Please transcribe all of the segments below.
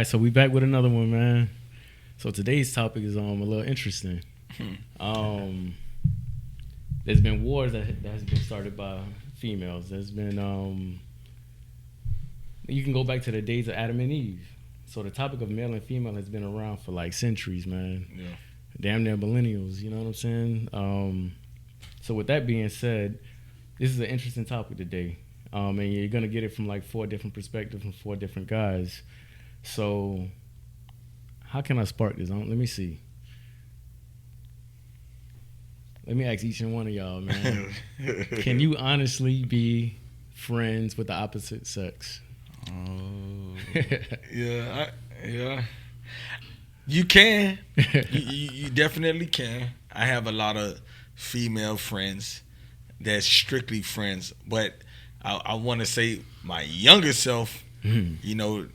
right, so we back with another one, man. So today's topic is a little interesting. There's been wars that has been started by females. There's been you can go back to the days of Adam and Eve. So the topic of male and female has been around for like centuries, man. Yeah. Damn near millennials, you know what I'm saying? So with that being said, this is an interesting topic today. And you're going to get it from like 4 different perspectives from 4 different guys. So how can I spark this? Let me see. Let me ask each and one of y'all, man. Can you honestly be friends with the opposite sex? Yeah. You can. you definitely can. I have a lot of female friends that's strictly friends, but I want to say my younger self, you know,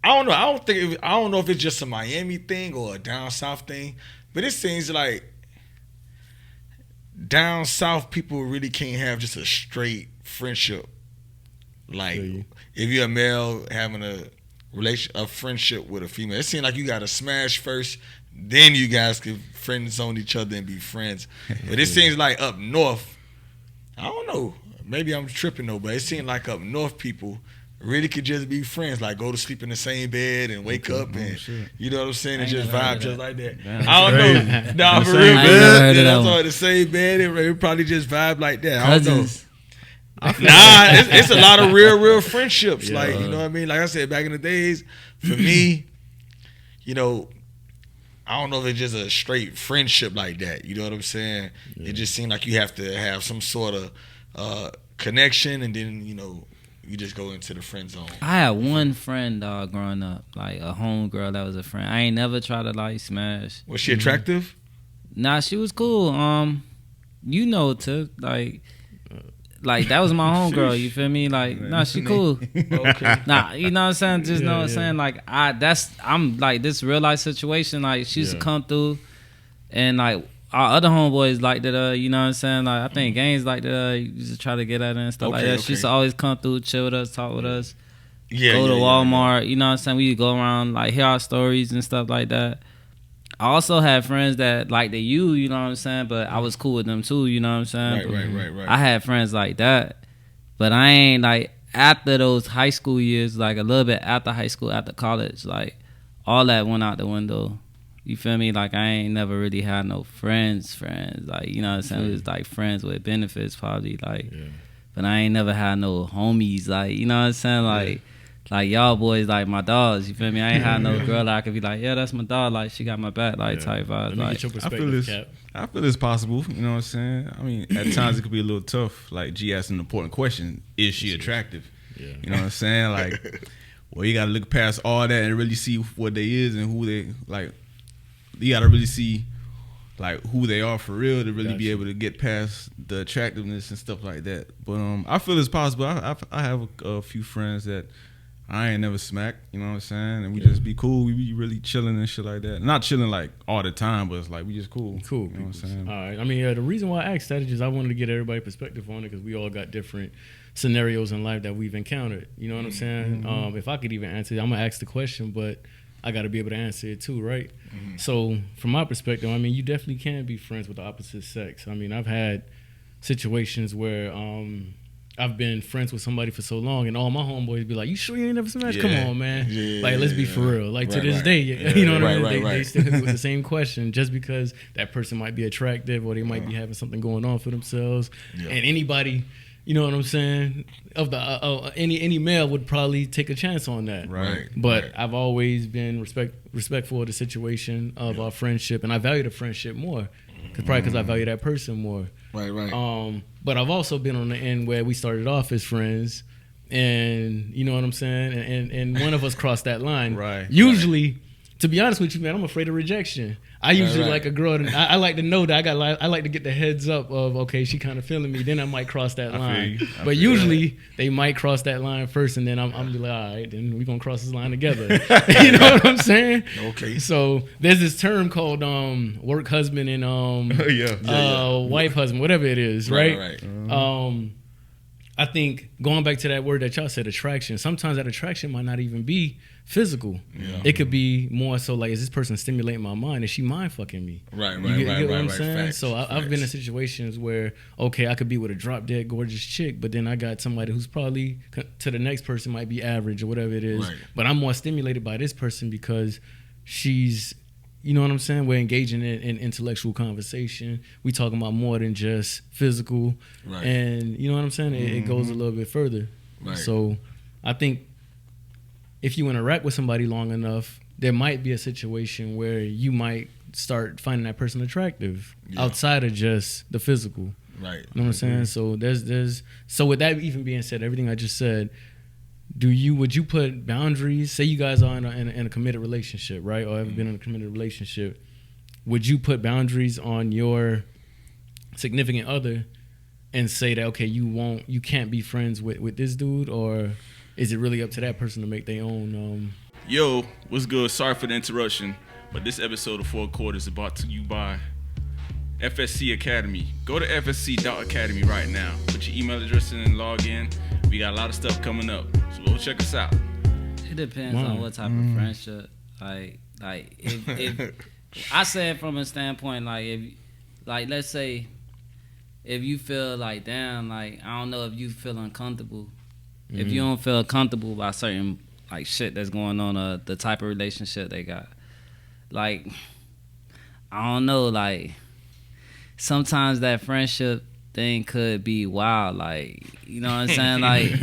I don't know. I don't know if it's just a Miami thing or a down south thing, but it seems like down south people really can't have just a straight friendship. Like if you're a male having a friendship with a female, it seems like you got to smash first, then you guys can friend zone each other and be friends. But it seems like up north, I don't know. Maybe I'm tripping though, but it seems like up north people really could just be friends, like go to sleep in the same bed and wake up and you know what I'm saying, and just vibe just like that. I don't know. Nah, for real, man. That's all the same bed. It probably just vibe like that. I don't know. It's a lot of real friendships. Yeah. Like, you know what I mean? Like I said, back in the days, for me, you know, I don't know if it's just a straight friendship like that. You know what I'm saying? Yeah. It just seemed like you have to have some sort of connection, and then, you know, you just go into the friend zone. I had one friend, growing up, like a homegirl that was a friend. I ain't never tried to like smash. Was she attractive? Nah, she was cool. You know, Tip, like that was my homegirl, you feel me? Like, nah, she cool. Okay. Nah, you know what I'm saying? Just know what I'm saying? Like, I'm like, this real life situation, like, she used to come through, and like, our other homeboys liked it, you know what I'm saying? Like, I think Gaines liked it, used to try to get at her and stuff like that. She used to always come through, chill with us, talk with us, go to Walmart, you know what I'm saying? We would go around, like, hear our stories and stuff like that. I also had friends that liked you know what I'm saying? But I was cool with them too, you know what I'm saying? Right. I had friends like that. But I ain't, like, after those high school years, like a little bit after high school, after college, like, all that went out the window. You feel me? Like, I ain't never really had no friends. Like, you know what I'm saying? It was, like, friends with benefits probably, like. Yeah. But I ain't never had no homies, like, you know what I'm saying? Like, like y'all boys, like my dogs, you feel me? I ain't had no girl that I could be like, yeah, that's my dog, like she got my back, like type vibes. Like, I feel it's possible, you know what I'm saying? I mean, at times it could be a little tough. Like G asked an important question: is she attractive? Yeah. You know what I'm saying? Like, well, you gotta look past all that and really see what they is and who they like. You gotta really see like who they are for real to really be able to get past the attractiveness and stuff like that. But I feel it's possible. I have a few friends that I ain't never smacked, you know what I'm saying? And we just be cool. We be really chilling and shit like that. Not chilling like all the time, but it's like we just cool. Cool. You know what I'm saying? All right. I mean, the reason why I asked that is just I wanted to get everybody's perspective on it because we all got different scenarios in life that we've encountered. You know what I'm saying? Mm-hmm. If I could even answer it, I'm going to ask the question, but I got to be able to answer it too, right? Mm-hmm. So from my perspective, I mean, you definitely can be friends with the opposite sex. I mean, I've had situations where I've been friends with somebody for so long, and all my homeboys be like, "You sure you ain't never smashed? Come on, man! Like, let's be for real. Like to this day, you know what I mean? They still hit me with the same question just because that person might be attractive or they might be having something going on for themselves. And anybody, you know what I'm saying? Of the any male would probably take a chance on that, right? But I've always been respectful of the situation of our friendship, and I value the friendship more, because I value that person more. Right. But I've also been on the end where we started off as friends, and you know what I'm saying, and one of us crossed that line. Right. Usually, to be honest with you, man, I'm afraid of rejection. I usually like a girl, and I like to know that I like to get the heads up of, okay, she kind of feeling me, then I might cross that line. But usually they might cross that line first, and then I'm be like, all right, then we're gonna cross this line together. You know what I'm saying? Okay. So there's this term called work husband and wife husband, whatever it is, right? I think going back to that word that y'all said, attraction. Sometimes that attraction might not even be physical. Yeah. It could be more so like, is this person stimulating my mind? Is she mind fucking me? Right. You get what I'm saying? Facts, So I've been in situations where, okay, I could be with a drop dead gorgeous chick, but then I got somebody who's probably to the next person might be average or whatever it is. Right. But I'm more stimulated by this person because she's, you know what I'm saying? We're engaging in intellectual conversation. We talking about more than just physical. Right. And you know what I'm saying? It goes a little bit further. Right. So I think if you interact with somebody long enough, there might be a situation where you might start finding that person attractive outside of just the physical. Right. You know what I'm saying? So there's so with that even being said, everything I just said, would you put boundaries? Say you guys are in a committed relationship, right? Or ever been in a committed relationship? Would you put boundaries on your significant other and say that, okay, you can't be friends with this dude, or is it really up to that person to make their own? Yo, what's good? Sorry for the interruption, but this episode of 4 Quarters is brought to you by FSC Academy. Go to fsc.academy right now. Put your email address in and log in. We got a lot of stuff coming up, so go check us out. It depends on what type of friendship. Like if I said from a standpoint, like let's say if you feel like, damn, like I don't know if you feel uncomfortable. If you don't feel comfortable by certain like shit that's going on, the type of relationship they got, like I don't know, like sometimes that friendship thing could be wild, like, you know what I'm saying? Like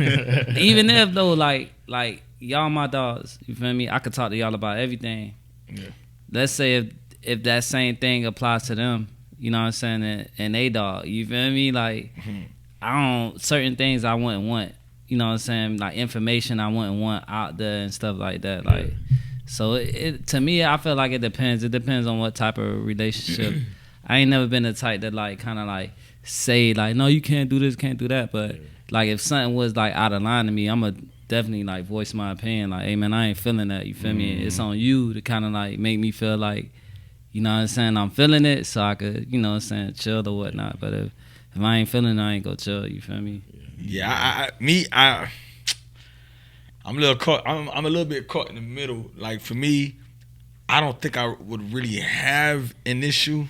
even if though like y'all my dogs, you feel me? I could talk to y'all about everything. Yeah. Let's say if that same thing applies to them, you know what I'm saying, and they dog, you feel me? Like certain things I wouldn't want. You know what I'm saying? Like information I wouldn't want out there and stuff like that. Like, so it to me, I feel like it depends. It depends on what type of relationship. I ain't never been the type that like kind of like say like, no, you can't do this, can't do that. But like if something was like out of line to me, I'ma definitely like voice my opinion. Like, hey man, I ain't feeling that. You feel me? It's on you to kind of like make me feel like, you know what I'm saying, I'm feeling it, so I could, you know what I'm saying, chill or whatnot. But if I ain't feeling it, I ain't go chill. You feel me? Yeah, I'm a little caught. I'm a little bit caught in the middle. Like for me, I don't think I would really have an issue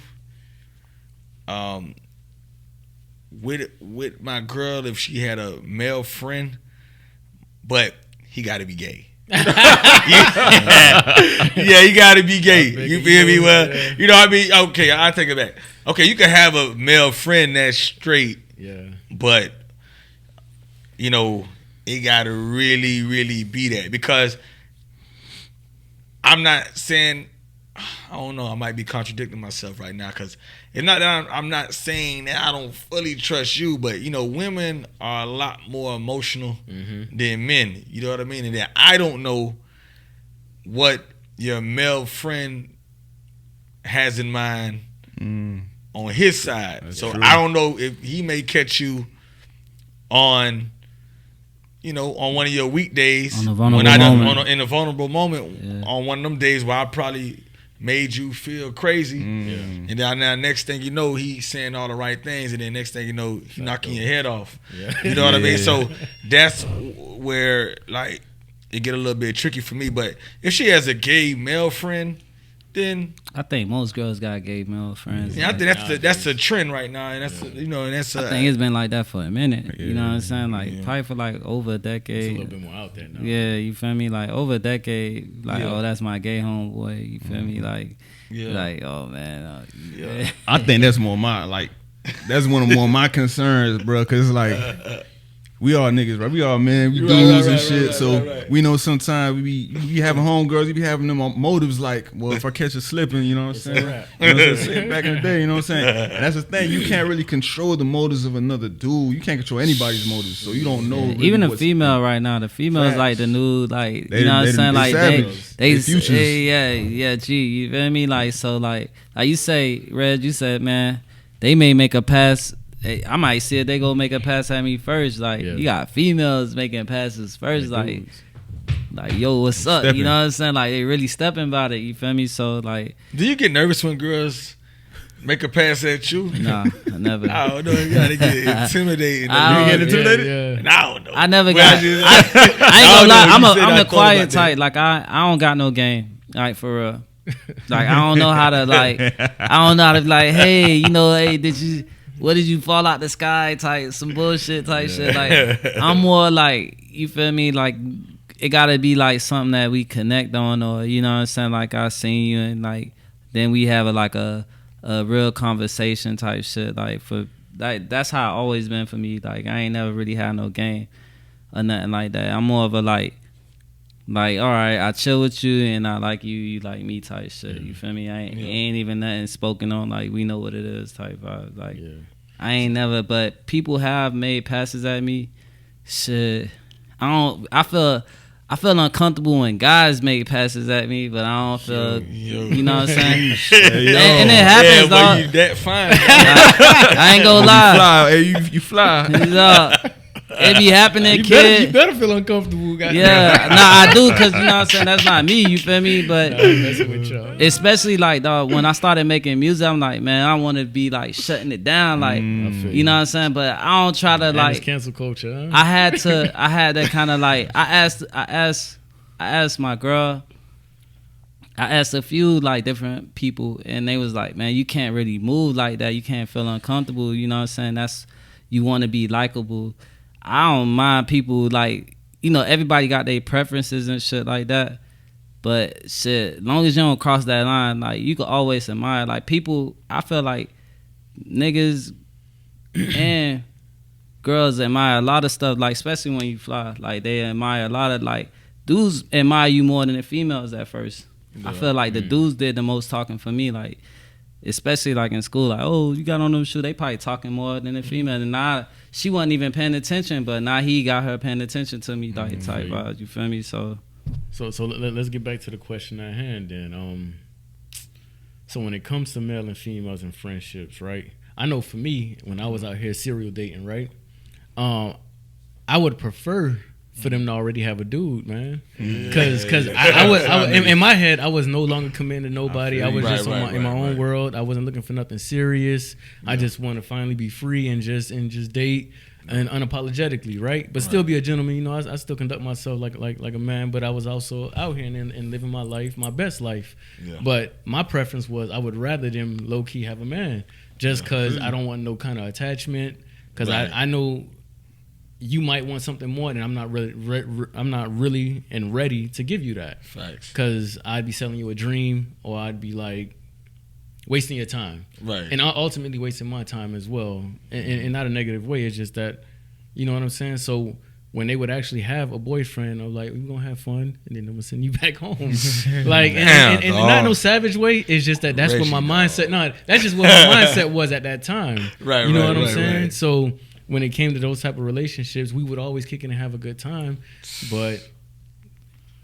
with my girl if she had a male friend, but he got to be gay. Yeah, he got to be gay. You feel me? Well, you know what I mean? Okay, I take it back. Okay, you can have a male friend that's straight, but you know, it got to really, really be that, because I'm not saying, I don't know, I might be contradicting myself right now, because it's not that I'm not saying that I don't fully trust you, but you know, women are a lot more emotional than men. You know what I mean? And that I don't know what your male friend has in mind on his side. That's so true. I don't know if he may catch you on, you know, on one of your weekdays, in a vulnerable moment, on one of them days where I probably made you feel crazy, and then now next thing you know, he's saying all the right things, and then next thing you know, he's knocking your head off. You know what I mean? So that's where like it get a little bit tricky for me. But if she has a gay male friend, then I think most girls got gay male friends. Yeah, I think that's the trend right now, and that's you know, and that's. I think it's been like that for a minute. You know what I'm saying? Like probably for like over a decade. It's a little bit more out there now. Yeah, you feel me? Like over a decade. Like oh, that's my gay homeboy. You feel me? Like like oh man. I think that's more that's one of more my concerns, bro. Cause it's like. We all niggas, right? We all men, we dudes and shit. So we know sometimes we be having homegirls, we be having them motives like, well, if I catch her slipping, you know what I'm saying? You know what I'm saying? Back in the day, you know what I'm saying? And that's the thing, you can't really control the motives of another dude. You can't control anybody's motives, so you don't know. Really even a female right now, the females like the new, like you know what I'm saying? Like they G, you feel me? Like so, like you say, Reg, you said, man, they may make a pass. I might see it. They go make a pass at me first. Like you got females making passes first. Like yo, what's up? Stepping. You know what I'm saying? Like they really stepping about it. You feel me? So like, do you get nervous when girls Make a pass at you? Nah, I never. I don't know. You gotta get intimidated. I You don't- get intimidated? Yeah. I don't know. I never Well, got. I ain't I gonna lie. don't know. You said I I'm the thought quiet about that. type. Like I don't got no game. Like for real. Like I don't know how to like. I don't know how to be like. Hey, hey, what did you fall out the sky? Type some bullshit type shit. Like I'm more like, you feel me? Like it gotta be like something that we connect on, or you know what I'm saying? Like I seen you and like then we have a real conversation type shit. Like for like that's how it always been for me. Like I ain't never really had no game or nothing like that. I'm more of a like all right, I chill with you and I like you, you like me type shit. You feel me? Ain't even nothing spoken on. Like we know what it is type vibe. Like I ain't never, but people have made passes at me. Shit, I feel uncomfortable when guys make passes at me, but I don't feel, you know what I'm saying? And it happens, dog. You that fine. I ain't gonna lie. You fly. It be happening, You kid. better feel uncomfortable, guys. Yeah, nah, I do, cause you know what I'm saying. That's not me. You feel me? But I'm messing with y'all. especially like dog, when I started making music, I'm like, man, I want to be like shutting it down, like you know what I'm saying. But I don't try to And like. it's cancel culture. Huh? I had to kind of like. I asked my girl. I asked a few like different people, and they was like, man, you can't really move like that. You can't feel uncomfortable. You know what I'm saying? That's you want to be likable. I don't mind people like, everybody got their preferences and shit like that. But shit, as long as you don't cross that line, like you can always admire. Like people, I feel like niggas and girls admire a lot of stuff. Like especially when you fly, like they admire a lot of like dudes admire you more than the females at first. I feel like the dudes did the most talking for me. Like especially like in school, like, oh, you got on those shoes. They probably talking more than the female. And now she wasn't even paying attention, but now he got her paying attention to me, like type vibes. You feel me? So let's get back to the question at hand then. So when it comes to male and females and friendships, right? I know for me, when I was out here serial dating, right? I would prefer for them to already have a dude, man. Because I was in my head, I was no longer committing to nobody. I was just in my own world. I wasn't looking for nothing serious. I just want to finally be free and just date and unapologetically, right? But still be a gentleman. I still conduct myself like a man. But I was also out here and living my life, my best life. Yeah. But my preference was I would rather them low key have a man, just because I don't want no kind of attachment. Because I know. You might want something more, and I'm not really and ready to give you that. Facts. Because I'd be selling you a dream, or I'd be like wasting your time, right? And ultimately wasting my time as well, and not a negative way. It's just that, you know what I'm saying. So when they would actually have a boyfriend, I'm like, we're gonna have fun, and then I'm gonna send you back home, like, and not in no savage way. It's just that's what my mindset. No, that's just what my mindset was at that time. Right. You know what I'm saying? Right. So. When it came to those type of relationships, we would always kick in and have a good time, but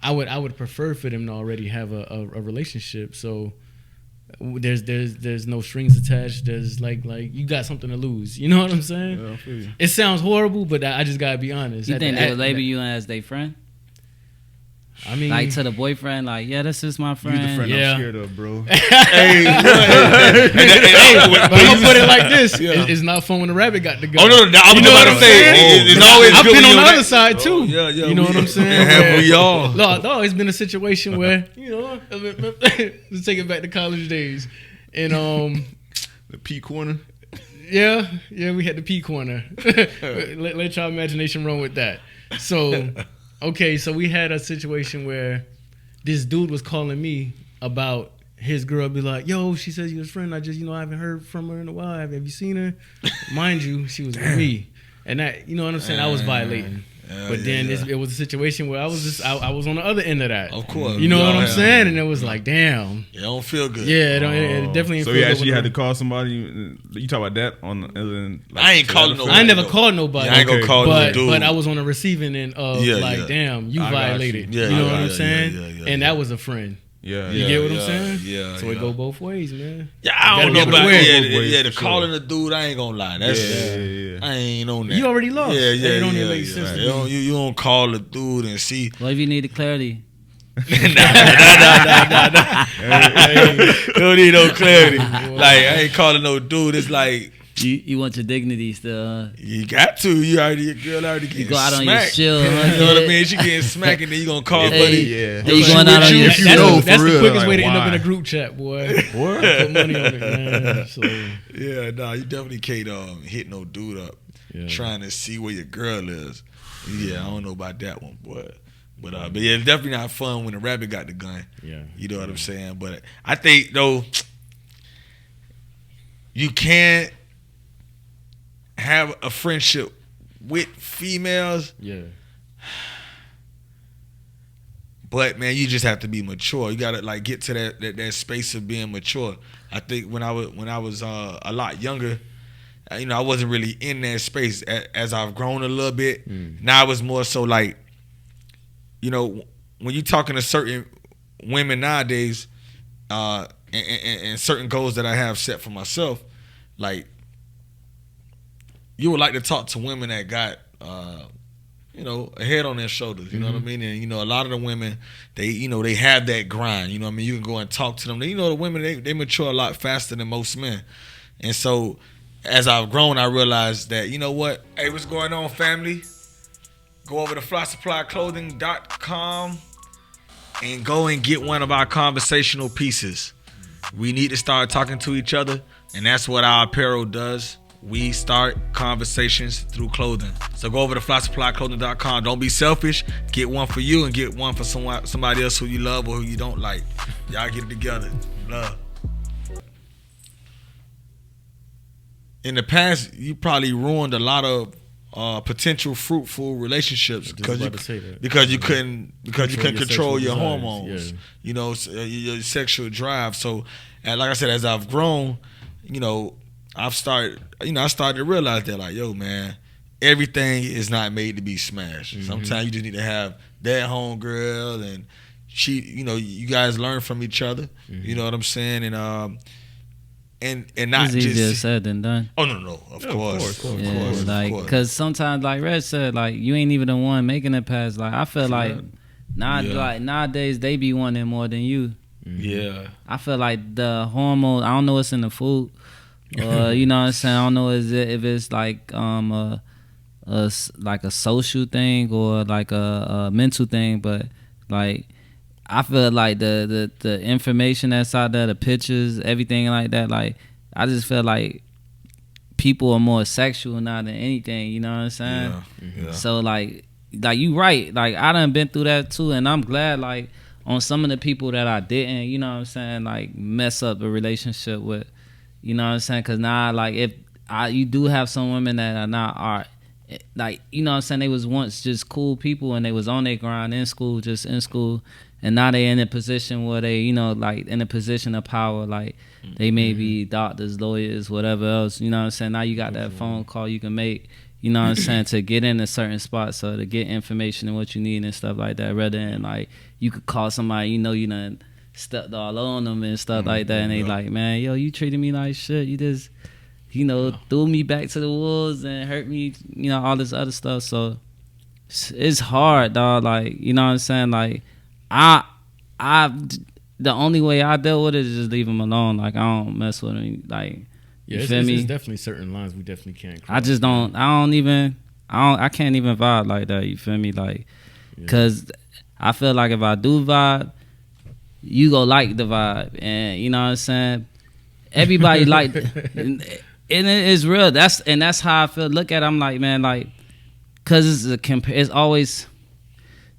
I would prefer for them to already have a relationship. So there's no strings attached. There's like you got something to lose. You know what I'm saying? Yeah, I feel you. It sounds horrible, but I just gotta be honest. you think they would label you as their friend? I mean, like to the boyfriend, like, yeah, this is my friend. You the friend Yeah. I'm scared of, bro. Hey, but I'm gonna put it like this: it's not fun when the rabbit got the gun. Oh no, I was about to say it's always I've good been when on the you're other side too. You know what I'm saying? Have we all? No, it's been a situation where let's take it back to college days, and The P corner. yeah, we had the P corner. let your imagination run with that. So. Okay, so we had a situation where this dude was calling me about his girl. Be like, yo, she says you're his friend. I just, I haven't heard from her in a while. Have you seen her? Mind you, she was with me. And that, you know what I'm saying? I was violating. But then it was a situation where I was on the other end of that. Of course. You know what I'm saying? And it was like, damn. It don't feel good. Yeah, it definitely didn't So feel you good. actually had to call somebody. You talk about that on. I ain't calling nobody. I never called nobody. Yeah, I ain't gonna call no dude. But I was on the receiving end of damn, you violated. you. You know what I'm saying? And that was a friend. Yeah. You get what I'm saying? Yeah. So it go both ways, man. Yeah, I don't You know gotta about be able to wear. the calling a dude. I ain't gonna lie. That's I ain't on that. You already lost. Yeah. It don't even make sense. You don't call a dude and see. What if you need the clarity? Don't need no clarity. Like, I ain't calling no dude. It's like, You want your dignity still, you got to. Your girl already getting go out smacked. on your shield, You know what I mean? She getting smacked, and then you gonna call buddy. Yeah. You going out on your That's, shield. that's the real, quickest like, way to end up in why? a group chat, boy. Put money on it, man. So, Yeah, nah, you definitely can't hit no dude up trying to see where your girl is. Yeah, I don't know about that one, boy. But yeah, it's definitely not fun when the rabbit got the gun. yeah. You know what I'm saying? But I think, though, you can't have a friendship with females, Yeah. but, man, you just have to be mature. You got to, like, get to that space of being mature. I think when I was a lot younger, you know, I wasn't really in that space. As I've grown a little bit, now it's more so like, you know, when you're talking to certain women nowadays, and certain goals that I have set for myself, like, you would like to talk to women that got, you know, a head on their shoulders. You know what I mean? And, you know, a lot of the women, they have that grind. You know what I mean? You can go and talk to them. You know, the women, they mature a lot faster than most men. And so, as I've grown, I realized that, you know what? Hey, what's going on, family? Go over to flysupplyclothing.com and go and get one of our conversational pieces. We need to start talking to each other, and that's what our apparel does. We start conversations through clothing. So go over to flysupplyclothing.com. Don't be selfish. Get one for you and get one for somebody else who you love or who you don't like. Y'all get it together. Love. In the past, you probably ruined a lot of potential fruitful relationships because you couldn't control your hormones. You know, your sexual drive. So, and like I said, as I've grown, you know, I started to realize that, like, yo, man, everything is not made to be smashed. Sometimes you just need to have that homegirl, and she, you know, you guys learn from each other. You know what I'm saying? And not it's just easier said than done. Oh no, of course, like, because sometimes, like Red said, like, you ain't even the one making it past. Like, I feel like nowadays they be wanting more than you. Yeah, I feel like the hormone. I don't know what's in the food. You know what I'm saying? I don't know if it's like like a social thing or like a mental thing, but like, I feel like the information that's out there, the pictures, everything like that, like, I just feel like people are more sexual now than anything, you know what I'm saying? Yeah. So like you right, like, I done been through that too, and I'm glad, like, on some of the people that I didn't, you know what I'm saying, like, mess up a relationship with, you know what I'm saying? Because now, like, you do have some women that are not like, you know what I'm saying, they was once just cool people and they was on their grind in school, and now they in a position where they, you know, like, in a position of power, like, they may be doctors, lawyers, whatever else, you know what I'm saying? Now you got that phone call you can make, you know what I'm saying, to get in a certain spot, so to get information and what you need and stuff like that, rather than, like, you could call somebody, you know, you done stepped all on them and stuff like that, and they like, man, yo, you treated me like shit, you just, you know, threw me back to the wolves and hurt me, you know, all this other stuff. So it's hard, dog. Like, you know what I'm saying? Like, the only way I dealt with it is just leave them alone. Like, I don't mess with them. Like, you feel me? There's definitely certain lines we definitely can't cross. I just don't. I can't even vibe like that. You feel me? Like, cause I feel like if I do vibe, you go like the vibe, and you know what I'm saying. Everybody like, and it's real. That's how I feel. Look at it, I'm like, man, like, cause it's always,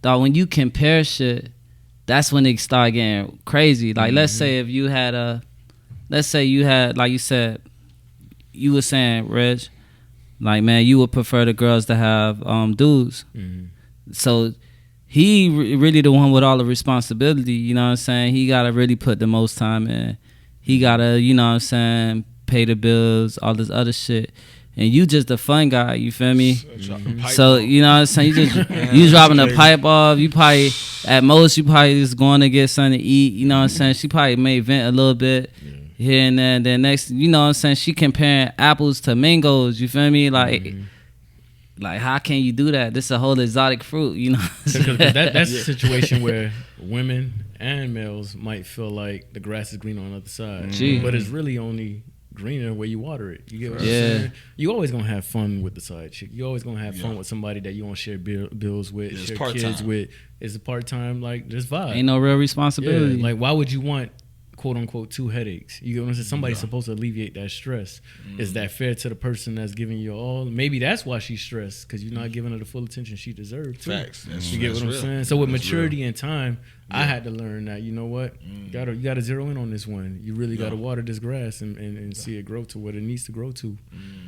dog, when you compare shit, that's when it start getting crazy. Like, let's say if you had like you said, you were saying, Reg, like, man, you would prefer the girls to have dudes. So he really the one with all the responsibility, you know what I'm saying? He gotta really put the most time in. He gotta, you know what I'm saying, pay the bills, all this other shit. And you just a fun guy, you feel me? So, you know what I'm saying? You dropping the pipe off. You probably, at most, you probably just going to get something to eat, you know what I'm saying? She probably may vent a little bit here and there. Then next, you know what I'm saying, she comparing apples to mangoes, you feel me? Like, Like, how can you do that? This is a whole exotic fruit, you know. Because that's a situation where women and males might feel like the grass is greener on the other side, but it's really only greener where you water it. You get what I'm saying? You always gonna have fun with the side chick. You always gonna have fun with somebody that you want to share bills with, share kids with. It's a part time, like, just vibe. Ain't no real responsibility. Yeah, like, why would you want, quote unquote, 2 headaches? You get what I'm saying? Somebody's supposed to alleviate that stress. Is that fair to the person that's giving you all? Maybe that's why she's stressed, because you're not giving her the full attention she deserves. Facts. You get what I'm saying? So with maturity and time, I had to learn that, you know what, you gotta zero in on this one. You really gotta water this grass and see it grow to what it needs to grow to.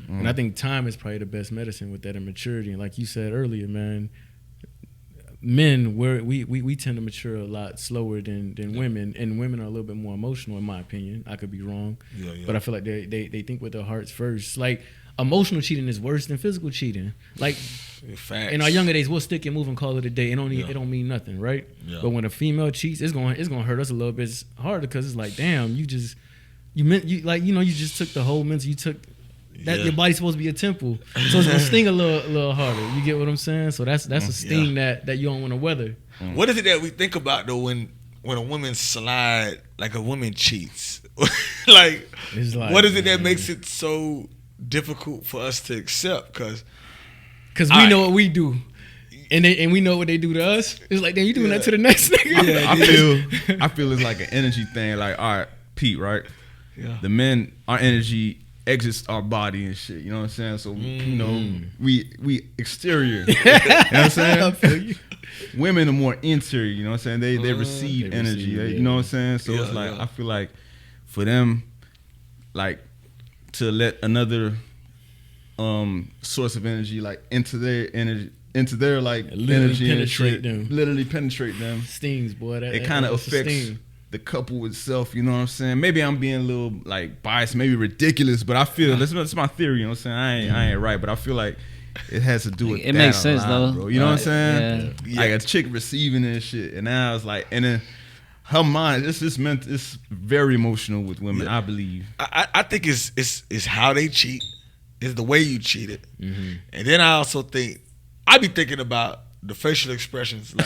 And I think time is probably the best medicine with that, and maturity. And like you said earlier, man, men, we tend to mature a lot slower than women, and women are a little bit more emotional, in my opinion. I could be wrong, but I feel like they think with their hearts first. Like, emotional cheating is worse than physical cheating. Like, Facts. in our younger days, we'll stick and move and call it a day. It don't mean nothing, right? But when a female cheats, it's gonna hurt us a little bit harder, because it's like, damn, you just took the whole mental. You took that your body's supposed to be a temple, so it's gonna sting a little harder. You get what I'm saying? So that's a sting that you don't want to weather. What is it that we think about though when a woman slide, like a woman cheats? like, what is it that makes it so difficult for us to accept? Because we know what we do, and we know what they do to us. It's like, damn, you doing that to the next nigga. I feel it's like an energy thing. Like, all right, Pete, right? Yeah. The men, our energy exits our body and shit. You know what I'm saying? So you know, we exterior. You know what I'm saying? I feel you. Women are more interior. You know what I'm saying? They receive energy. You know what I'm saying? So it's like, I feel like for them, like, to let another source of energy, like, into their like energy, literally penetrate them. Stings, boy. It kind of affects the couple itself. You know what I'm saying? Maybe I'm being a little, like, biased, maybe ridiculous, but I feel that's my theory. You know what I'm saying? I ain't right, but I feel like it has to do with it makes sense though, bro. You know what I'm saying? Yeah. Like, a chick receiving this shit, and now it's like, and then her mind, it's very emotional with women. I believe. I think it's how they cheat, it's the way you cheated, and then I also think I be thinking about the facial expressions, like,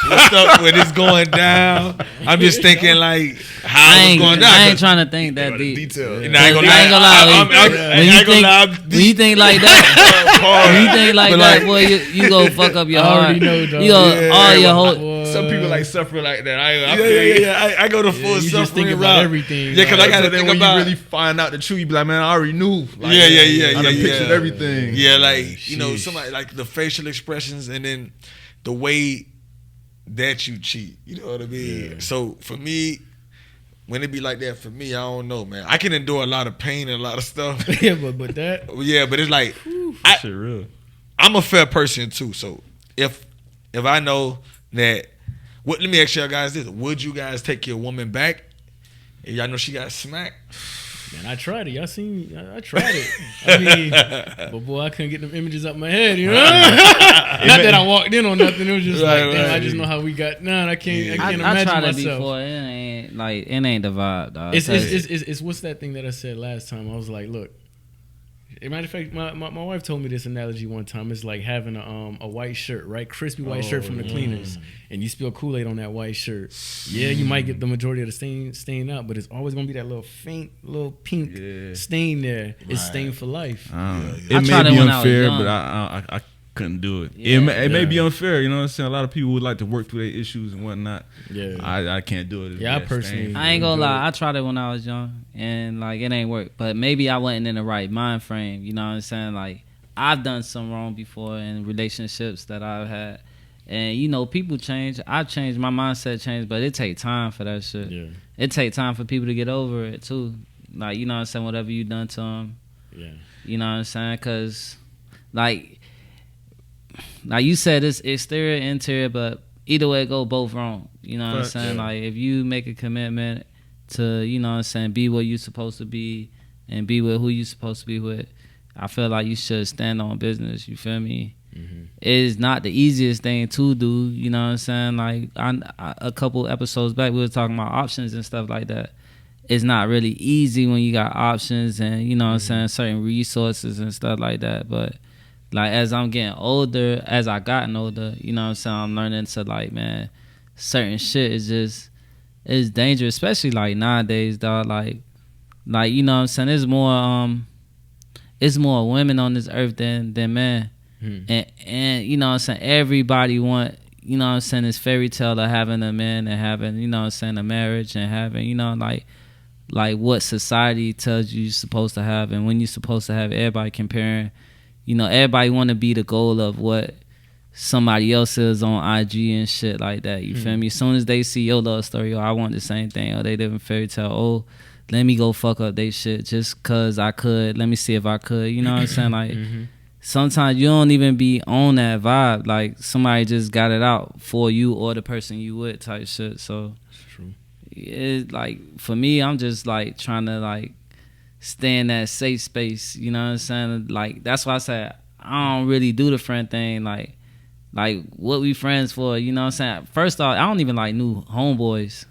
what's up when it's going down. I'm just thinking, like, how it's going down. I ain't trying to think that deep. Detail. I ain't gonna lie. When you think like that, boy, you go fuck up your heart. You go all your whole. Some people like suffer like that. I go to full suffering just think about everything. Yeah, because I got to think about. When you really find out the truth, you be like, man, I already knew. Like, I done pictured everything. Yeah, like, you know, somebody, like, the facial expressions, and then the way that you cheat. You know what I mean? Yeah. So for me, when it be like that, for me, I don't know, man. I can endure a lot of pain and a lot of stuff. Yeah, but that. Yeah, but it's like, shit real. I'm a fair person too. So if I know that, let me ask y'all guys this: would you guys take your woman back if y'all know she got smacked? Man, I tried it. Y'all seen? I tried it. I mean, but boy, I couldn't get them images up my head. You know, not that I walked in on nothing. It was just I just know how we got. Nah, I can't imagine I tried myself. It before. It ain't the vibe, dog. It's what's that thing that I said last time? I was like, look. As a matter of fact, my wife told me this analogy one time. It's like having a white shirt, right? Crispy white shirt from the cleaners, and you spill Kool-Aid on that white shirt. Yeah, you might get the majority of the stain out, but it's always gonna be that little faint, little pink stain there. It's stained for life. It may be unfair, but I couldn't do it. It may be unfair, you know what I'm saying? A lot of people would like to work through their issues and whatnot. Yeah, I can't do it. Yeah, I personally, I ain't gonna lie. I tried it when I was young, and like, it ain't work. But maybe I wasn't in the right mind frame. You know what I'm saying? Like, I've done some wrong before in relationships that I've had, and you know, people change. I've changed, my mindset changed, but it take time for that shit. Yeah, it take time for people to get over it too. Like, you know what I'm saying? Whatever you done to them. Yeah, you know what I'm saying? Cause like you said, it's exterior, interior, but either way it go both wrong. You know what I'm saying? Yeah. Like, if you make a commitment to, you know what I'm saying, be where you supposed to be and be with who you supposed to be with, I feel like you should stand on business. You feel me? Mm-hmm. It's not the easiest thing to do. You know what I'm saying? Like, a couple episodes back, we were talking about options and stuff like that. It's not really easy when you got options and, you know what I'm saying, certain resources and stuff like that. But like as I'm getting older, as I gotten older, you know what I'm saying, I'm learning to like, man, certain shit is just, it's dangerous, especially like nowadays, dog. Like you know what I'm saying, there's more women on this earth than men. And you know what I'm saying, everybody want, you know what I'm saying, this fairy tale of having a man and having, you know what I'm saying, a marriage and having, you know, like what society tells you you're supposed to have and when you're supposed to have. Everybody comparing, you know, everybody want to be the goal of what somebody else is on IG and shit like that, you feel me? As soon as they see your love story, I want the same thing, or they live in fairy tale, let me go fuck up they shit just cause I could, let me see if I could, you know what I'm saying? Like sometimes you don't even be on that vibe, like somebody just got it out for you or the person you with type shit. So That's true. It's like, for me, I'm just like trying to like stay in that safe space, you know what I'm saying? Like that's why I said I don't really do the friend thing, like what we friends for, you know what I'm saying? First off, I don't even like new homeboys.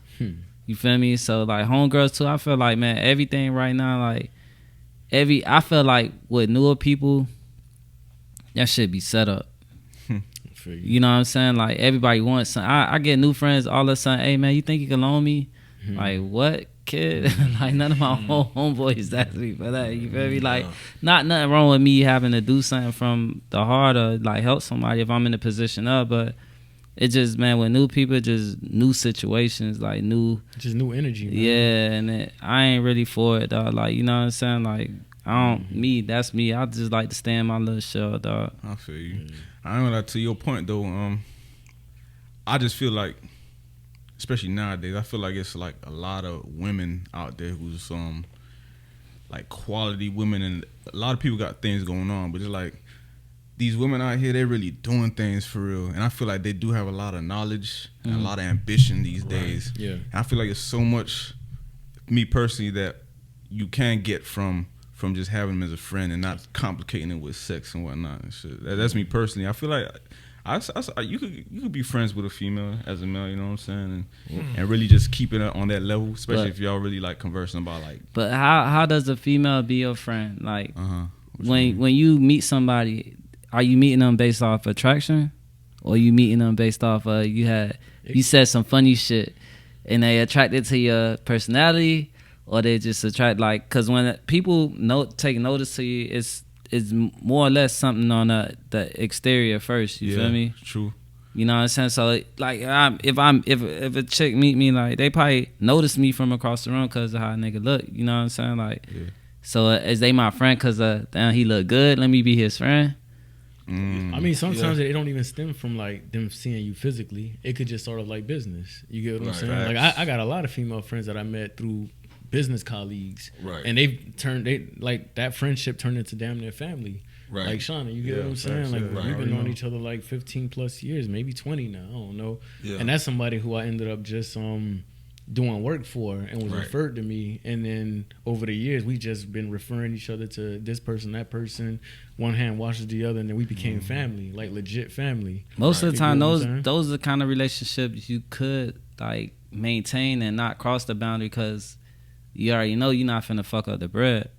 You feel me? So like homegirls too, I feel like, man, everything right now, like I feel like with newer people, that should be set up. You know what I'm saying? Like everybody wants something. I get new friends all of a sudden, hey man, you think you can loan me? Like what, kid? Like none of my homeboys ask me for that. You feel me? Like nothing wrong with me having to do something from the heart or like help somebody if I'm in a position of, but it just, man, with new people, just new situations, like just new energy, man. Yeah, and I ain't really for it, dog. Like, you know what I'm saying? Like, that's me. I just like to stay in my little shell, dog. I feel you. I ain't gonna lie, to your point though, I just feel like, especially nowadays, I feel like it's like a lot of women out there who's like quality women, and a lot of people got things going on, but it's like these women out here, they're really doing things for real, and I feel like they do have a lot of knowledge and a lot of ambition these days. Yeah, and I feel like it's so much, me personally, that you can get from just having them as a friend and not complicating it with sex and whatnot and shit. That's me personally. I feel like you could be friends with a female as a male, you know what I'm saying, and really just keep it on that level, especially if y'all really like conversing about like. But how does a female be your friend? Like when you meet somebody, are you meeting them based off attraction, or you meeting them based off you said some funny shit and they attracted to your personality? Or they just attract, like, because when people take notice to you, it's more or less something on the exterior first. You feel me? True. You know what I'm saying? So like, if a chick meet me, like, they probably notice me from across the room because of how a nigga look. You know what I'm saying? Like, so is they my friend because damn, he look good? Let me be his friend. I mean, sometimes it don't even stem from like them seeing you physically. It could just sort of like business. You get what I'm saying? Like I got a lot of female friends that I met through business colleagues, and like that friendship turned into damn near family. Like Shauna, you get what I'm saying? Like we've been on each other like 15 plus years, maybe 20 now, I don't know. And that's somebody who I ended up just doing work for and was referred to me, and then over the years we just been referring each other to this person, that person. One hand washes the other, and then we became family, like legit family. Most of the time, those are the kind of relationships you could like maintain and not cross the boundary, because you already know you're not finna fuck up the bread.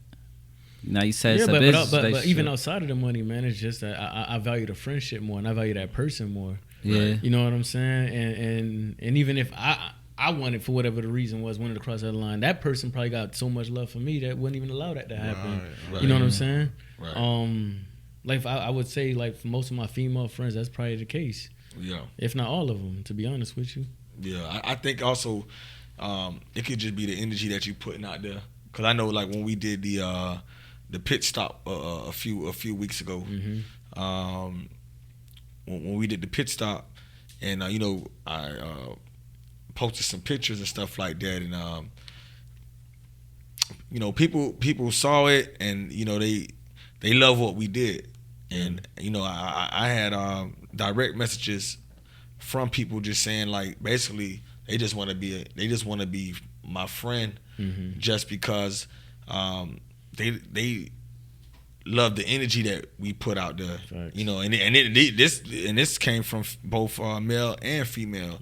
Now you said it's a business, but even outside of the money, man, it's just that I value the friendship more, and I value that person more. Yeah, you know what I'm saying. And even if I wanted, for whatever the reason was, wanted to cross that line, that person probably got so much love for me that wouldn't even allow that to happen. You know what I'm saying? Like I would say, like for most of my female friends, that's probably the case. Yeah, if not all of them, to be honest with you. Yeah, I think also. It could just be the energy that you putting out there. Cause I know, like when we did the pit stop a few weeks ago, when we did the pit stop, and you know, I posted some pictures and stuff like that, and you know, people saw it, and you know, they love what we did, and you know, I had direct messages from people just saying, like, basically. They just want to be my friend, just because they love the energy that we put out there. Facts. You know, and this came from both male and female.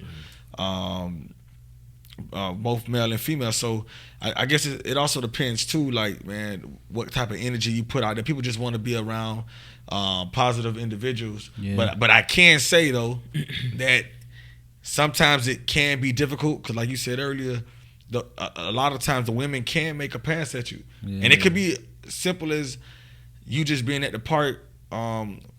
both male and female. So I guess it also depends too, like, man, what type of energy you put out there. People just want to be around positive individuals. Yeah. But I can say though that sometimes it can be difficult because, like you said earlier, a lot of times the women can make a pass at you, and it could be simple as you just being at the park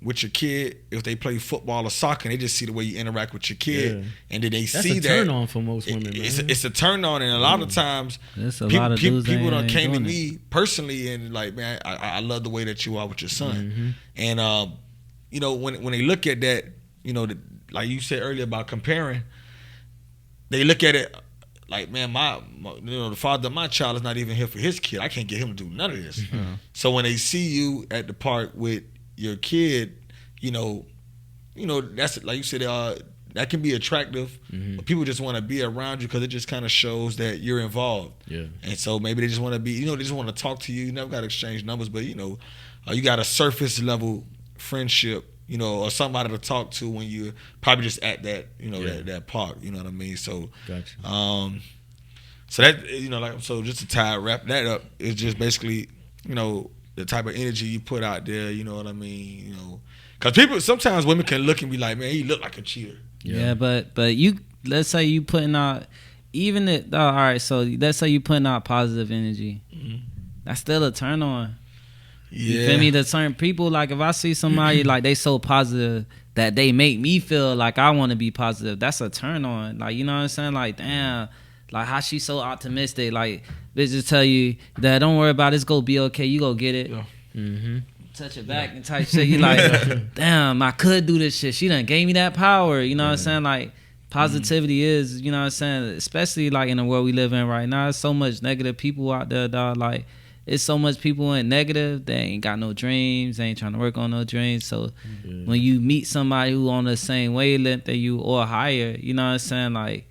with your kid. If they play football or soccer, and they just see the way you interact with your kid, and then they That's see a that turn on for most women. Man. It's a turn on, and a lot of times people done came to me personally and like, man, I love the way that you are with your son, and you know, when they look at that, you know, like you said earlier about comparing, they look at it like, man, my you know, the father of my child is not even here for his kid. I can't get him to do none of this. So when they see you at the park with your kid, you know, that's like you said, that can be attractive. But people just want to be around you because it just kind of shows that you're involved. Yeah. And so maybe they just want to be, you know, they just want to talk to you. You never got to exchange numbers, but you know, you got a surface level friendship, you know, or somebody to talk to when you're probably just at that, you know, that park. You know what I mean? So, gotcha. So that, you know, like, so just to wrap that up, it's just basically, you know, the type of energy you put out there. You know what I mean? You know, because people, sometimes women can look and be like, man, he look like a cheater. Yeah, but you, let's say you putting out, even it. All right, so let's say you putting out positive energy. That's still a turn on. You feel me? The certain people, like if I see somebody like they so positive that they make me feel like I want to be positive, that's a turn on. Like, you know what I'm saying? Like, damn, like how she so optimistic. Like, bitches tell you that don't worry about it, it's gonna be okay. You go get it. Touch it back and type shit. You like, damn, I could do this shit. She done gave me that power. You know what I'm saying? Like, positivity is, you know what I'm saying? Especially like in the world we live in right now, there's so much negative people out there, dog. Like, it's so much people in negative, they ain't got no dreams, they ain't trying to work on no dreams. So when you meet somebody who on the same wavelength that you or higher, you know what I'm saying? Like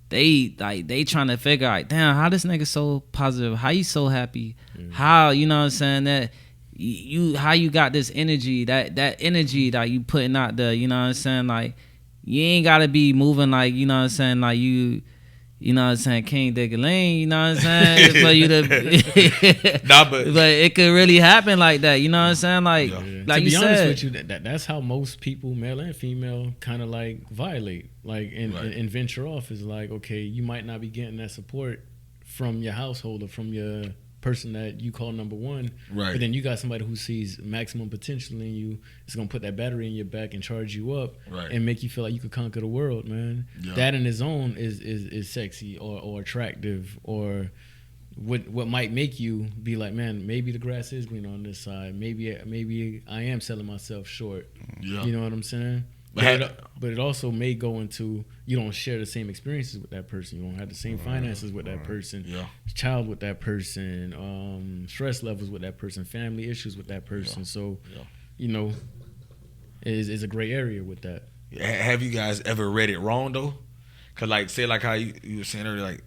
they trying to figure out, damn, how this nigga so positive, how you so happy, how, you know what I'm saying, that you how you got this energy, that energy that you putting out there, you know what I'm saying? Like, you ain't gotta be moving like, you know what I'm saying, like you know what I'm saying, King Digga-Lane, you know what I'm saying? For you to Nah, but it could really happen like that, you know what I'm saying? Like, like to be you honest said, with you, that's how most people, male and female, kind of like violate, like and venture off. Is like, okay, you might not be getting that support from your household or from your person that you call number one, but then you got somebody who sees maximum potential in you. It's gonna put that battery in your back and charge you up and make you feel like you could conquer the world, man. That in its own is sexy or attractive, or what might make you be like, man, maybe the grass is green on this side. Maybe I am selling myself short. You know what I'm saying? But it also may go into, you don't share the same experiences with that person. You don't have the same finances with that person. Child with that person. Stress levels with that person. Family issues with that person. So, you know, is a gray area with that. Have you guys ever read it wrong though? Cause like, say like how you were saying earlier, like,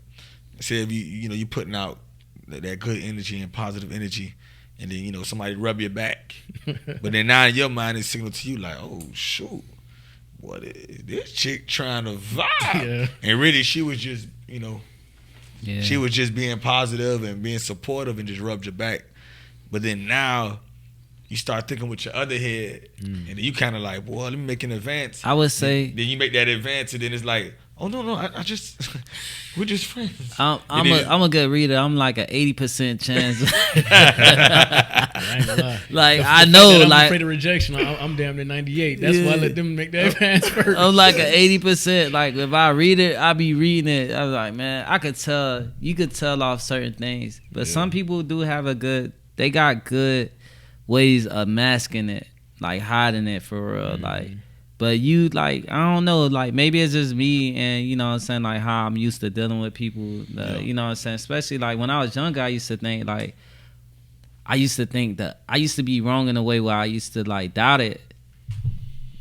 say if you putting out that good energy and positive energy, and then, you know, somebody rub your back, but then now in your mind it's signal to you like, oh shoot, what is this chick trying to vibe? And really she was just, you know, she was just being positive and being supportive and just rubbed your back. But then now you start thinking with your other head, and then you kind of like, boy, let me make an advance. I would say, then you make that advance, and then it's like, oh no, I just we're just friends. I'm a good reader. I'm like an 80% chance. I ain't gonna lie. Like, I know, I'm like, afraid of rejection. I'm damn near 98. That's why I let them make that advance first. I'm like an 80%. Like, if I read it, I be reading it. I was like, man, I could tell. You could tell off certain things, but some people do have they got good ways of masking it, like hiding it for real, like. But you, like, I don't know, like, maybe it's just me and, you know what I'm saying, like, how I'm used to dealing with people, you know what I'm saying? Especially, like, when I was younger, I used to think that I used to be wrong in a way where I used to, like, doubt it.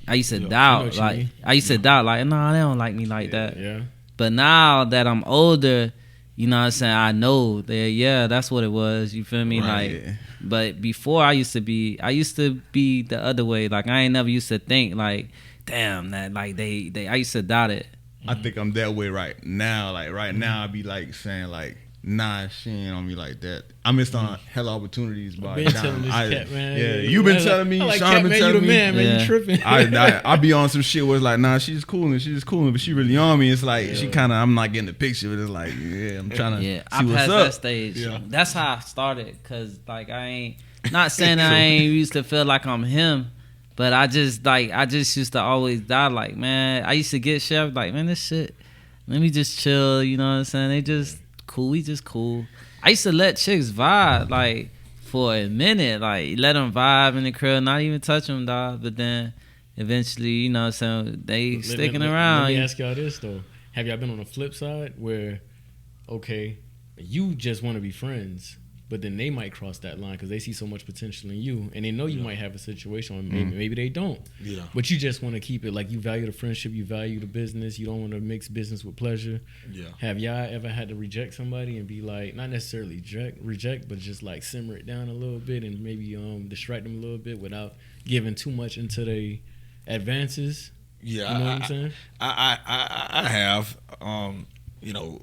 I used to doubt, like, nah, they don't like me like that. But now that I'm older, you know what I'm saying, I know that, that's what it was, you feel me? Like, but before I used to be the other way. Like, I ain't never used to think, like, damn, that, like, I used to doubt it. I think I'm that way right now. Like right now, I be like saying like, nah, she ain't on me like that. I missed on hella opportunities by been telling this cat, man. Yeah, you been telling me. Like, Sean cat, been man, telling you the me. man, man. You tripping. I be on some shit where it's like, nah, she's cool, but she really on me. It's like she kind of, I'm not getting the picture, but it's like, yeah, I'm trying to see I what's passed up. that stage. Yeah. That's how I started, cause like I ain't not saying I ain't used to feel like I'm him, but I just used to always die like, man. I used to get shit. I was like, man, this shit. Let me just chill. You know what I'm saying? They just cool. We just cool. I used to let chicks vibe like for a minute, like let them vibe in the crib, not even touch them, dog. But then eventually, you know what I'm saying, they sticking around. Let me ask y'all this though: have y'all been on the flip side where, okay, you just want to be friends, but then they might cross that line because they see so much potential in you, and they know you might have a situation, or maybe they don't. Yeah. But you just want to keep it like you value the friendship, you value the business. You don't want to mix business with pleasure. Yeah. Have y'all ever had to reject somebody and be like, not necessarily reject, but just like simmer it down a little bit and maybe distract them a little bit without giving too much into their advances? Yeah, you know what I'm saying? I have. You know,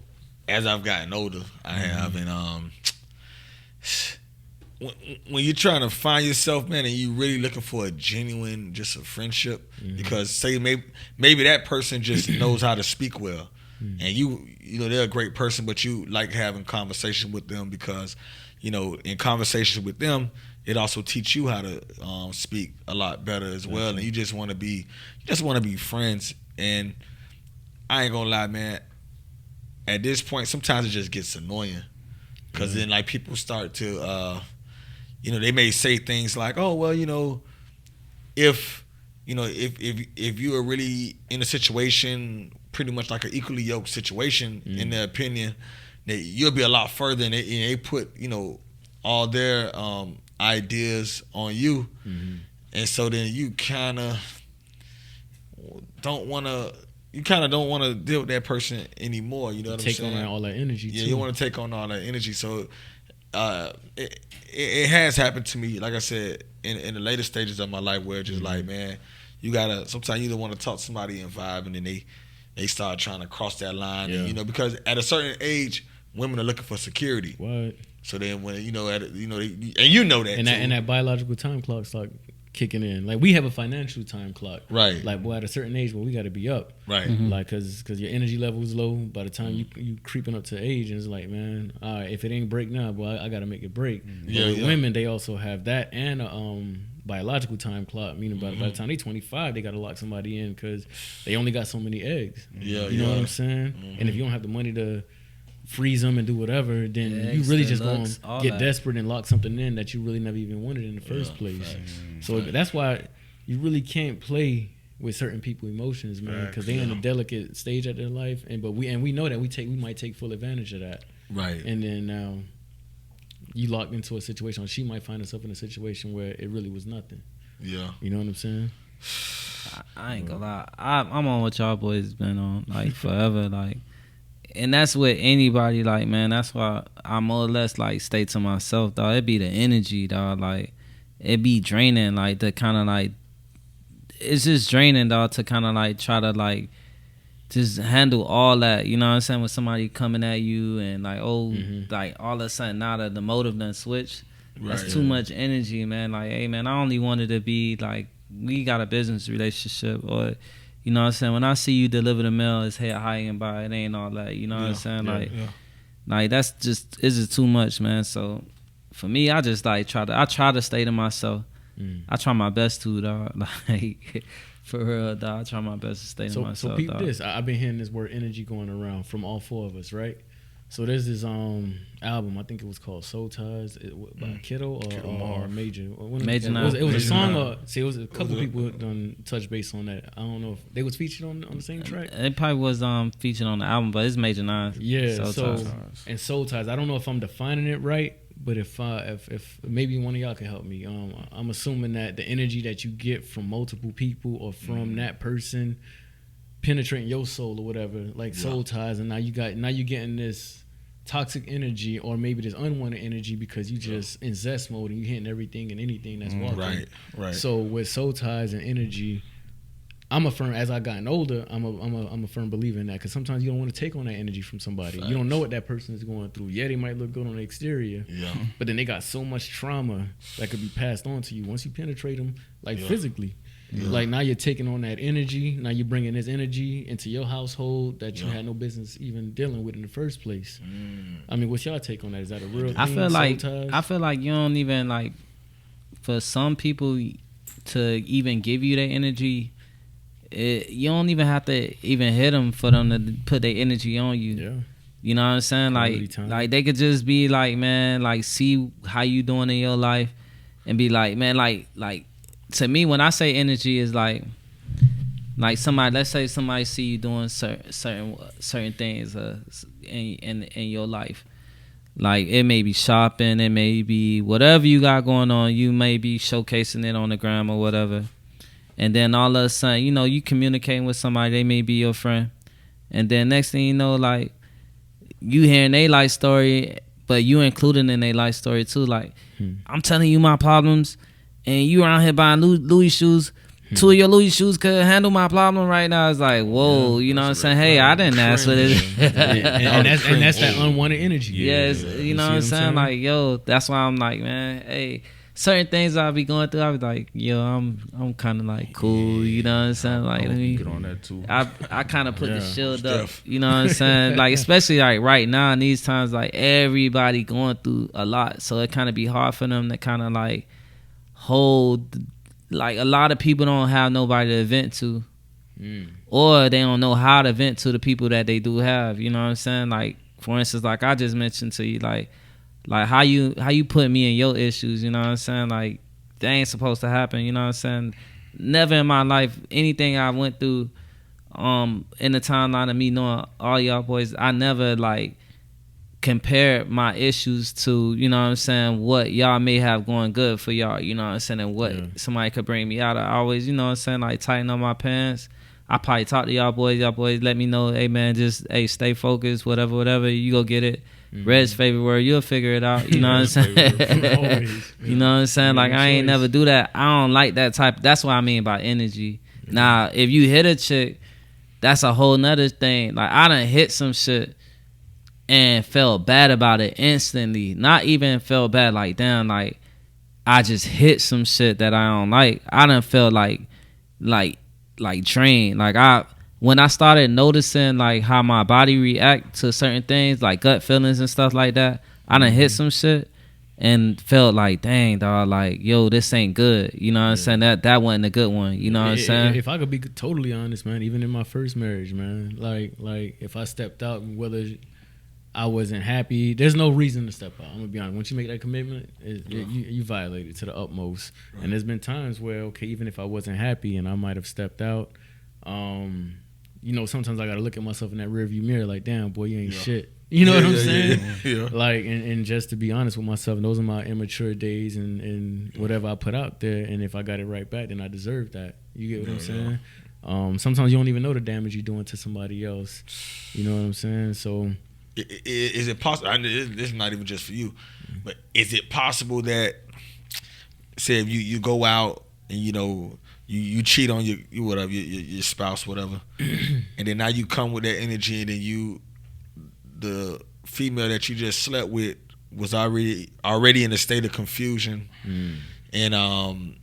as I've gotten older, I have, and when you're trying to find yourself, man, and you really looking for a genuine, just a friendship, because say maybe that person just knows how to speak well, and you know they're a great person, but you like having conversation with them because, you know, in conversations with them, it also teach you how to speak a lot better as well, and you just want to be friends. And I ain't gonna lie, man, at this point, sometimes it just gets annoying. Because then, like, people start to, you know, they may say things like, "Oh, well, you know, if you are really in a situation, pretty much like an equally yoked situation, in their opinion, that you'll be a lot further." And they put, you know, all their ideas on you, and so then you kind of don't want to. You kind of don't want to deal with that person anymore. You know what I'm saying? Take on all that energy. Yeah, too. you want to take on all that energy. So it has happened to me, like I said, in the later stages of my life, where it's just like, man, you gotta. Sometimes you don't want to talk to somebody and vibe, and then they start trying to cross that line. And, you know, because at a certain age, women are looking for security. What? So then when you know and you know that, and that biological time clock start kicking in. Like, we have a financial time clock, right? Like, boy, at a certain age, well, we got to be up, right? Like, cause your energy level is low. By the time you creeping up to age, and it's like, man, all right, if it ain't break now, boy, I got to make it break. Women, they also have that and a biological time clock, meaning by the time they 25, they got to lock somebody in because they only got so many eggs. You know what I'm saying? And if you don't have the money to freeze them and do whatever, then you really just gonna get desperate and lock something in that you really never even wanted in the first place. So that's why you really can't play with certain people's emotions, man, because they're in a delicate stage of their life, and we know that we might take full advantage of that, right? And then now you locked into a situation, or she might find herself in a situation where it really was nothing. Yeah, you know what I'm saying? I ain't gonna lie, I'm on what y'all boys been on like forever, like. And that's with anybody, like, man, that's why I more or less, like, stay to myself, dog. It be the energy, dog. Like, it be draining, like, to kind of, like, it's just draining, dog, to kind of, like, try to, like, just handle all that, you know what I'm saying, with somebody coming at you and, like, like, all of a sudden, now that the motive done switched, that's too much energy, man. Like, hey, man, I only wanted to be, like, we got a business relationship, or... You know what I'm saying? When I see you deliver the mail, it's head high and by. It ain't all that. You know what I'm saying? Like that's just, it's just too much, man. So for me, I just like try to stay to myself. I try my best to, dog. Like, for real, dog. I try my best to stay to myself. So peep dog. this. I've been hearing this word energy going around from all four of us, right? So there's this album, I think it was called Soul Ties, by Kiddo or Major. Major. It was a song, it was a couple people done touch base on that. I don't know if they was featured on the same track. It probably was featured on the album, but it's Major 9. Yeah, Soul Ties. I don't know if I'm defining it right, but if maybe one of y'all can help me. I'm assuming that the energy that you get from multiple people or from that person penetrating your soul or whatever, like soul ties, and now you're getting this toxic energy or maybe this unwanted energy because you just in zest mode and you hitting everything and anything that's walking. Right. So with soul ties and energy, I'm a firm, as I gotten older, I'm a firm believer in that, because sometimes you don't want to take on that energy from somebody. Facts. You don't know what that person is going through. Yeah, they might look good on the exterior, but then they got so much trauma that could be passed on to you once you penetrate them, like physically. Like now you're taking on that energy. Now you're bringing this energy into your household that you had no business even dealing with in the first place. I mean, what's y'all take on that? Is that a real thing? I feel like you don't even, like, for some people to even give you that energy, you don't even have to even hit them for them to put their energy on you. Yeah. You know what I'm saying? Like they could just be like, man, like, see how you doing in your life and be like, man, like to me, when I say energy, is like somebody, let's say somebody see you doing certain things in your life. Like, it may be shopping, it may be whatever you got going on. You may be showcasing it on the gram or whatever. And then all of a sudden, you know, you communicating with somebody, they may be your friend. And then next thing you know, like, you hearing their life story, but you including in their life story too. Like, I'm telling you my problems, and you around here buying Louis shoes. 2 of your Louis shoes could handle my problem right now. It's like, whoa, you know what I'm saying? Hey, I didn't ask for this. and that's that unwanted energy. Yes, you know what I'm saying? Like, yo, that's why I'm like, man, hey, certain things I'll be going through, I'll be like, yo, I'm kind of like cool, you know what I'm saying? Like, let me get on that too. I kind of put the shield up, you know what I'm saying? Like, especially like right now in these times, like, everybody going through a lot, so it kind of be hard for them to kind of like hold. Like, a lot of people don't have nobody to vent to, or they don't know how to vent to the people that they do have. You know what I'm saying? Like, for instance, like I just mentioned to you, like how you put me in your issues. You know what I'm saying? Like, they ain't supposed to happen. You know what I'm saying? Never in my life, anything I went through, in the timeline of me knowing all y'all boys, I never like compare my issues to, you know what I'm saying, what y'all may have going good for y'all, you know what I'm saying, and what somebody could bring me out of. I always, you know what I'm saying, like, tighten up my pants. I probably talk to y'all boys let me know, hey man, just, hey, stay focused, whatever, you go get it. Red's favorite word, you'll figure it out, you know what I'm saying? You know what I'm saying? Like, I ain't never do that. I don't like that type. That's what I mean by energy. Now, if you hit a chick, that's a whole nother thing. Like, I done hit some shit and felt bad about it instantly. Not even felt bad, like, damn, like, I just hit some shit that I don't like. I done felt like drained. Like, when I started noticing, like, how my body react to certain things, like gut feelings and stuff like that, I done hit some shit and felt like, dang, dog, like, yo, this ain't good. You know what I'm saying? That wasn't a good one. You know what I'm saying? If I could be totally honest, man, even in my first marriage, man, like if I stepped out, whether I wasn't happy, there's no reason to step out. I'm gonna be honest. Once you make that commitment, you violate it to the utmost. Right. And there's been times where, okay, even if I wasn't happy and I might have stepped out, you know, sometimes I gotta look at myself in that rearview mirror, like, damn, boy, you ain't shit. You know what I'm saying? Yeah. Like, and just to be honest with myself, and those are my immature days, and whatever I put out there, and if I got it right back, then I deserve that. You get what I'm saying? Sometimes you don't even know the damage you're doing to somebody else. You know what I'm saying? So, is it possible? This is not even just for you, but is it possible that, say, if you go out and, you know, you cheat on your spouse, whatever, and then now you come with that energy, and then the female that you just slept with was already in a state of confusion, and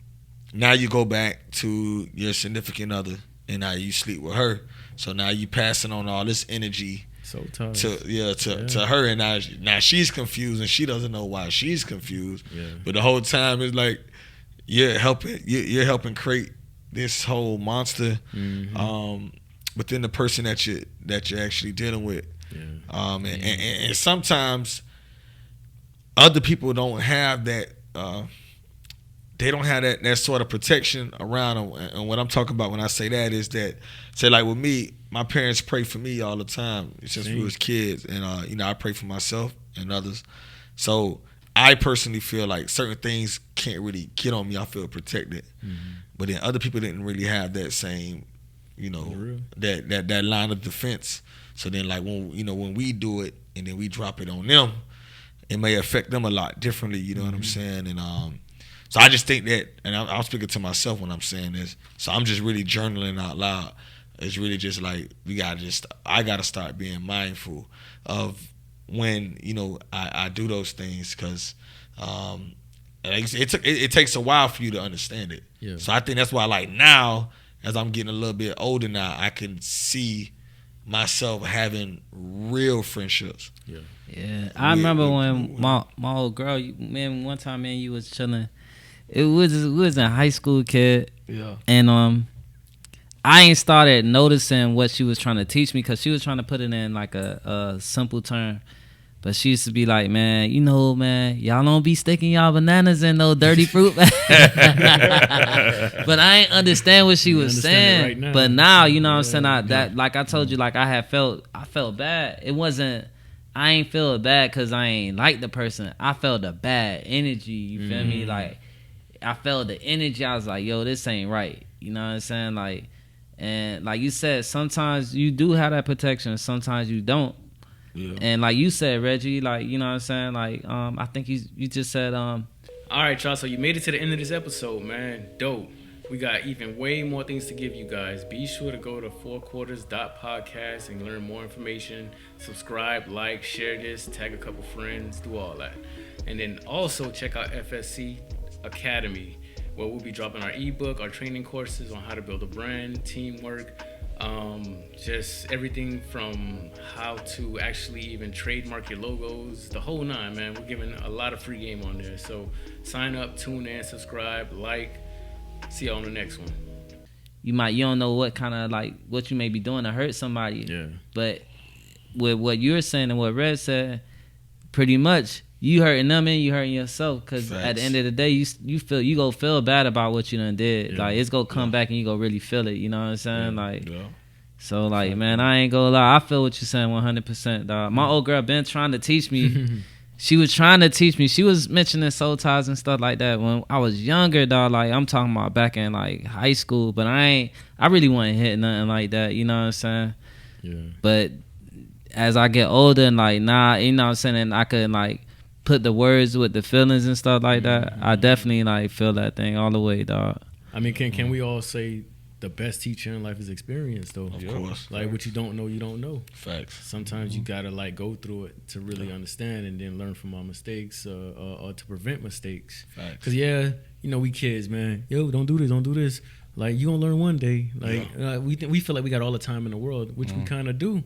now you go back to your significant other, and now you sleep with her, so now you passing on all this energy. So tough. To her, and now she's confused, and she doesn't know why she's confused. Yeah. But the whole time it's like you're helping create this whole monster within the person that you're actually dealing with. Yeah. And sometimes other people don't have that. They don't have that sort of protection around them. And what I'm talking about when I say that is that, say, like with me, my parents pray for me all the time since we was kids, and you know, I pray for myself and others. So I personally feel like certain things can't really get on me. I feel protected, but then other people didn't really have that same, you know, that line of defense. So then, like, when we do it and then we drop it on them, it may affect them a lot differently. You know what I'm saying? And So I just think that, and I'm speaking to myself when I'm saying this. So I'm just really journaling out loud. It's really just like I gotta start being mindful of when I do those things, because it takes a while for you to understand it. Yeah. So I think that's why, like, now, as I'm getting a little bit older now, I can see myself having real friendships. Yeah. Yeah, I remember when my old girl, one time, man, you was chilling. We was in high school, kid. Yeah. And I ain't started noticing what she was trying to teach me, because she was trying to put it in like a simple term. But she used to be like, man, man, y'all don't be sticking y'all bananas in no dirty fruit. But I ain't understand what she was saying. Right now. But now, you know what I'm saying? Like I told you, like I felt bad. It wasn't, I ain't feel bad because I ain't like the person. I felt the bad energy. You feel me? Like, I felt the energy. I was like, yo, this ain't right. You know what I'm saying? Like, and like you said, sometimes you do have that protection. Sometimes you don't. Yeah. And like you said, Reggie, like, you know what I'm saying? Like, I think you just said, all right, y'all. So you made it to the end of this episode, man. Dope. We got even way more things to give you guys. Be sure to go to fourquarters.podcast and learn more information. Subscribe, like, share this, tag a couple friends, do all that. And then also check out FSC Academy, where we'll be dropping our ebook, our training courses on how to build a brand, teamwork, just everything from how to actually even trademark your logos, the whole nine, man. We're giving a lot of free game on there. So sign up, tune in, subscribe, like. See you on the next one. You don't know what kind of, like, what you may be doing to hurt somebody. Yeah. But with what you're saying and what Red said, pretty much you hurting them and you hurting yourself, because at the end of the day, you go feel bad about what you done did. Yeah. Like, it's gonna come back and you go really feel it. You know what I'm saying? Yeah. Like, so like, man, I ain't gonna lie. I feel what you're saying 100%, dog. My old girl been trying to teach me. She was trying to teach me. She was mentioning soul ties and stuff like that when I was younger, dog. Like, I'm talking about back in like high school, but I really wasn't hitting nothing like that. You know what I'm saying? Yeah. But as I get older and like, nah, you know what I'm saying, and I could like put the words with the feelings and stuff like that, I definitely like feel that thing all the way, dog. I mean, can we all say the best teacher in life is experience, though? Of course. Like, what you don't know, you don't know. Facts. Sometimes you gotta like go through it to really understand, and then learn from our mistakes, or to prevent mistakes. Facts. Cause we kids, man. Yo, don't do this. Like, you gonna learn one day. Like, we feel like we got all the time in the world, which we kind of do.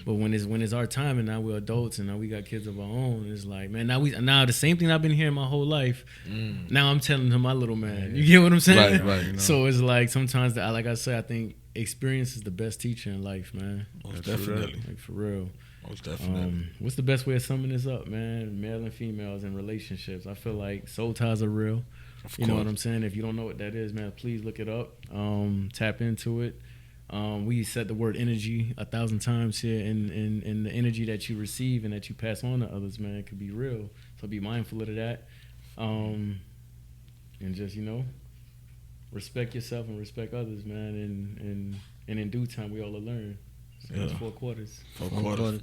But when it's our time, and now we're adults, and now we got kids of our own, it's like, man, now the same thing I've been hearing my whole life. Now I'm telling to my little man. You get what I'm saying? Right. So it's like, sometimes like I said, I think experience is the best teacher in life, man. Most definitely. Like, for real. Most definitely. What's the best way of summing this up, man? Male and females in relationships. I feel like soul ties are real. You know what I'm saying? If you don't know what that is, man, please look it up. Tap into it. We said the word energy 1,000 times here, and the energy that you receive and that you pass on to others, man, it could be real. So be mindful of that. And just, respect yourself and respect others, man. And in due time, we all will learn. So that's 4 quarters. 4 quarters.